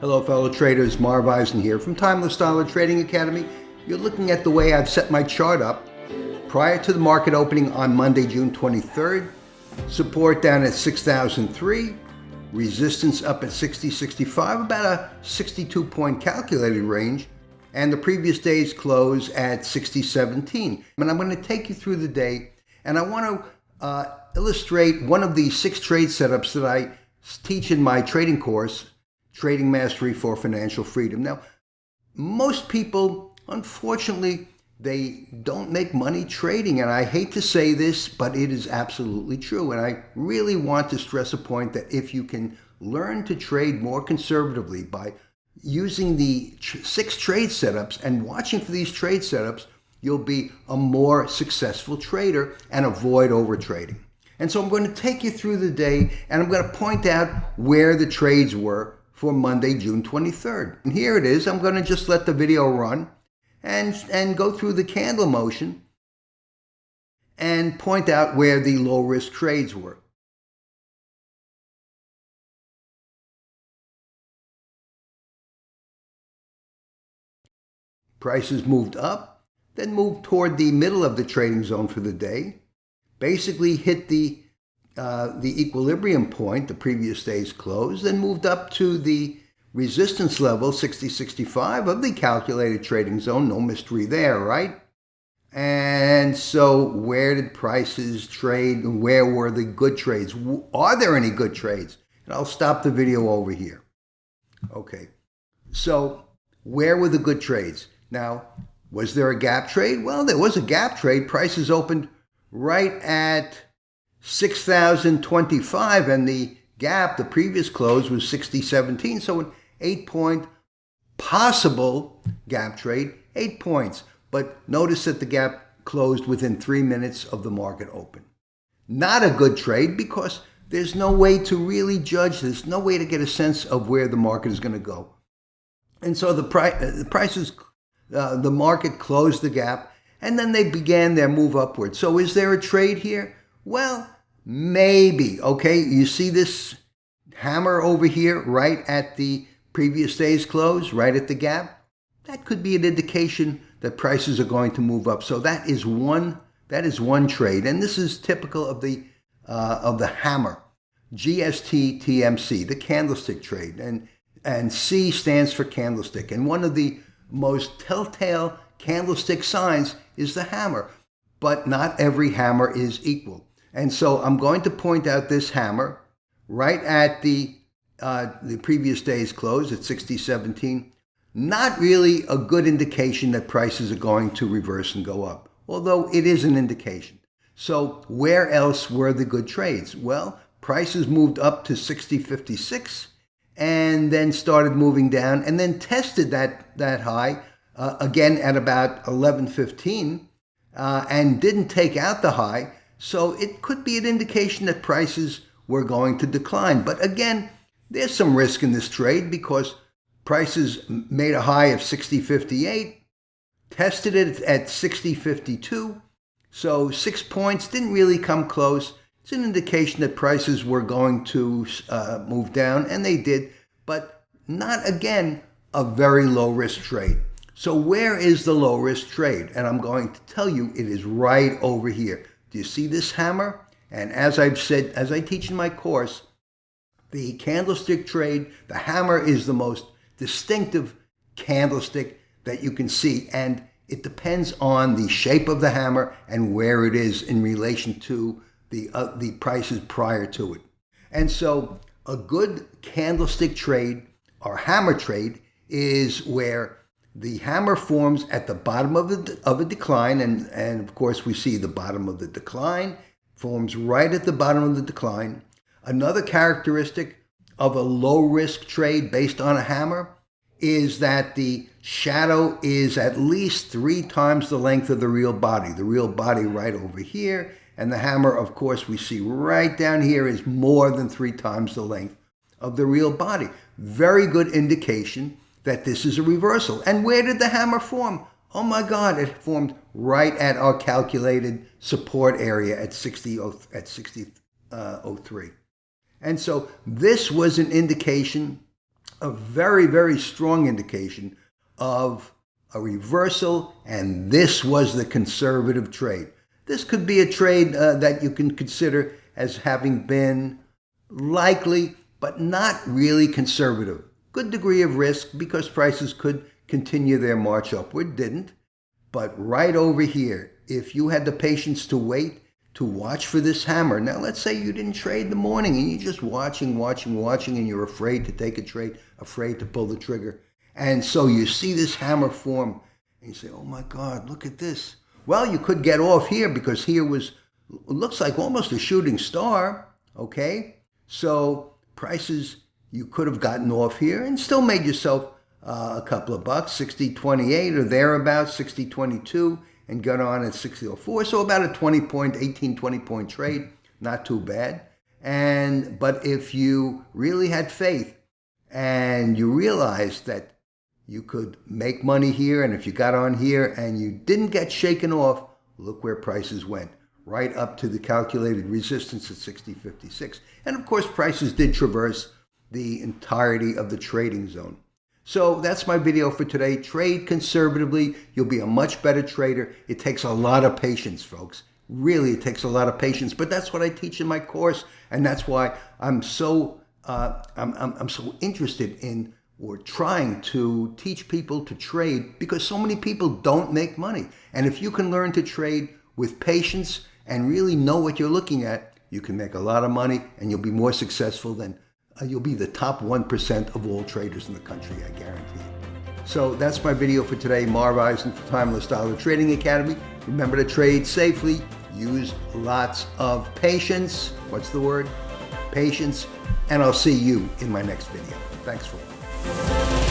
Hello fellow traders, Marv Eisen here from Timeless Dollar Trading Academy. You're looking at the way I've set my chart up. Prior to the market opening on Monday, June 23rd, support down at 6,003, resistance up at 60.65, about a 62-point calculated range, and the previous day's close at 60.17. And I'm going to take you through the day, and I want to illustrate one of the 6 trade setups that I teach in my trading course, Trading Mastery for Financial Freedom. Now, most people, unfortunately, they don't make money trading, and I hate to say this, but it is absolutely true. And I really want to stress a point that if you can learn to trade more conservatively by using the 6 trade setups and watching for these trade setups, you'll be a more successful trader and avoid overtrading. And so I'm going to take you through the day, and I'm going to point out where the trades were for Monday, June 23rd. And here it is. I'm going to just let the video run and go through the candle motion and point out where the low risk trades were. Prices moved up, then moved toward the middle of the trading zone for the day, basically hit the equilibrium point, the previous day's close, then moved up to the resistance level, 60.65 of the calculated trading zone. No mystery there, right? And so where did prices trade? Where were the good trades? Are there any good trades? And I'll stop the video over here. Okay, so where were the good trades? Now, was there a gap trade? Well, there was a gap trade. Prices opened right at 6,025, and the gap, the previous close, was 60.17. So an 8-point possible gap trade, 8 points. But notice that the gap closed within 3 minutes of the market open. Not a good trade because there's no way to really judge this, no way to get a sense of where the market is going to go. And so the market closed the gap, and then they began their move upward. So is there a trade here? Well, maybe. Okay, you see this hammer over here right at the previous day's close, right at the gap? That could be an indication that prices are going to move up. So that is one trade, and this is typical of the hammer, GST TMC, the candlestick trade, and C stands for candlestick. And one of the most telltale candlestick signs is the hammer, but not every hammer is equal. And so I'm going to point out this hammer right at the previous day's close at 60.17. Not really a good indication that prices are going to reverse and go up, although it is an indication. So where else were the good trades? Well, prices moved up to 60.56 and then started moving down and then tested that high again at about 11.15 and didn't take out the high. So it could be an indication that prices were going to decline. But again, there's some risk in this trade because prices made a high of 60.58, tested it at 60.52. So 6 points, didn't really come close. It's an indication that prices were going to move down, and they did, but not, again, a very low risk trade. So where is the low risk trade? And I'm going to tell you it is right over here. Do you see this hammer? And as I've said, as I teach in my course, the candlestick trade, the hammer is the most distinctive candlestick that you can see. And it depends on the shape of the hammer and where it is in relation to the prices prior to it. And so a good candlestick trade or hammer trade is where the hammer forms at the bottom of a decline, and of course we see the bottom of the decline forms right at the bottom of the decline. Another characteristic of a low risk trade based on a hammer is that the shadow is at least 3 times the length of the real body right over here, and the hammer, of course, we see right down here is more than 3 times the length of the real body. Very good indication that this is a reversal. And where did the hammer form? Oh my God, it formed right at our calculated support area at 60.03. And so this was an indication a very, very strong indication of a reversal, and this was the conservative trade. This could be a trade that you can consider as having been likely, but not really conservative. Good degree of risk because prices could continue their march upward, didn't. But right over here, if you had the patience to wait, to watch for this hammer. Now, let's say you didn't trade the morning and you're just watching, and you're afraid to take a trade, afraid to pull the trigger. And so you see this hammer form and you say, oh my God, look at this. Well, you could get off here because here looks like almost a shooting star, okay? So prices, you could have gotten off here and still made yourself a couple of bucks, 60.28 or thereabouts, 60.22, and got on at 60.04. So about a 20 point trade, not too bad. But if you really had faith and you realized that you could make money here, and if you got on here and you didn't get shaken off, look where prices went, right up to the calculated resistance at 60.56. And of course, prices did traverse the entirety of the trading zone. So that's my video for today. Trade conservatively. You'll be a much better trader. It takes a lot of patience, folks. Really, it takes a lot of patience. But that's what I teach in my course, and that's why I'm so interested in or trying to teach people to trade, because so many people don't make money. And if you can learn to trade with patience and really know what you're looking at, you can make a lot of money, and you'll be more successful than you'll be the top 1% of all traders in the country, I guarantee. So that's my video for today. Marv Eisen for Timeless Dollar Trading Academy. Remember to trade safely. Use lots of patience. What's the word? Patience. And I'll see you in my next video. Thanks for watching.